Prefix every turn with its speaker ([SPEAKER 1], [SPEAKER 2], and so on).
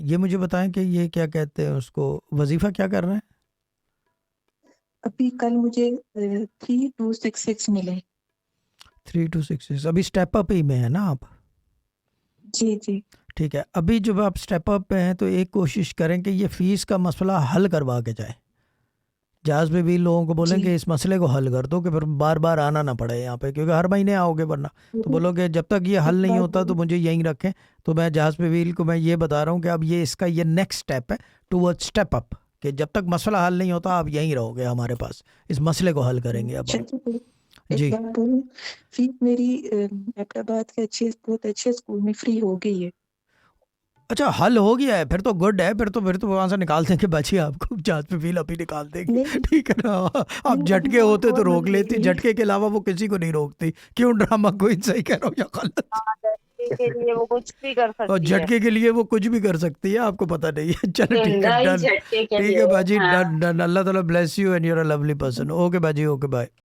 [SPEAKER 1] ये मुझे बताएं कि ये क्या कहते हैं उसको, वजीफा क्या कर रहे हैं?
[SPEAKER 2] अभी कल मुझे 3266 मिले।
[SPEAKER 1] 3 to 6 अभी स्टेप अप ही में है ना आप?
[SPEAKER 2] जी जी।
[SPEAKER 1] ठीक है, अभी जब आप स्टेप अप पे हैं तो एक कोशिश करें कि ये फीस का मसला हल करवा के जाए। जहाज में भी लोगों को
[SPEAKER 2] जी
[SPEAKER 1] बोलेंगे इस मसले को हल कर दो कि फिर बार बार आना ना पड़े यहाँ पे, क्योंकि हर महीने आओगे वरना। तो
[SPEAKER 2] मुझे
[SPEAKER 1] बोलोगे जब तक ये हल
[SPEAKER 2] एक
[SPEAKER 1] नहीं
[SPEAKER 2] बात
[SPEAKER 1] होता तो
[SPEAKER 2] बोलूं।
[SPEAKER 1] मुझे यहीं रखें। तो मैं जहाज पे व्हील को मैं ये बता रहा हूँ कि अब ये इसका ये नेक्स्ट स्टेप है टूवर्ड स्टेप अप, कि जब तक मसला हल नहीं होता आप यहीं रहोगे हमारे पास, इस मसले को हल करेंगे अब हम।
[SPEAKER 2] अच्छा तो एक
[SPEAKER 1] जी।
[SPEAKER 2] बात बोलूं। फीस मेरी हैदराबाद के बहुत अच्छे स्कूल में फ्री हो गई है।
[SPEAKER 1] अच्छा, हल हो गया है, फिर तो वहां से निकाल देंगे बचिए आपको, जहाज पे व्हील अभी निकाल देंगे।
[SPEAKER 2] नहीं
[SPEAKER 1] ठीक है ना? आप
[SPEAKER 2] नहीं, अभी
[SPEAKER 1] झटके होते तो
[SPEAKER 2] और
[SPEAKER 1] रोक
[SPEAKER 2] मजे
[SPEAKER 1] लेती,
[SPEAKER 2] हुए।
[SPEAKER 1] झटके के अलावा वो किसी को नहीं रोकती। क्यों ड्रामा कोई सही कह रहा हूँ या गलत?
[SPEAKER 3] हाँ, लड़के के लिए वो कुछ भी कर
[SPEAKER 1] और
[SPEAKER 3] सकती है।
[SPEAKER 1] झटके के लिए वो कुछ भी कर सकती है, आपको पता नहीं है। चलो ठीक है,
[SPEAKER 3] जिंदा ही
[SPEAKER 1] डन।
[SPEAKER 3] झटके के
[SPEAKER 1] ठीक
[SPEAKER 3] लिए।
[SPEAKER 1] है बाजी,
[SPEAKER 3] हाँ।
[SPEAKER 1] Done done. अल्लाह ताला bless you and you're a lovely person. Okay बाजी, ओके बाय।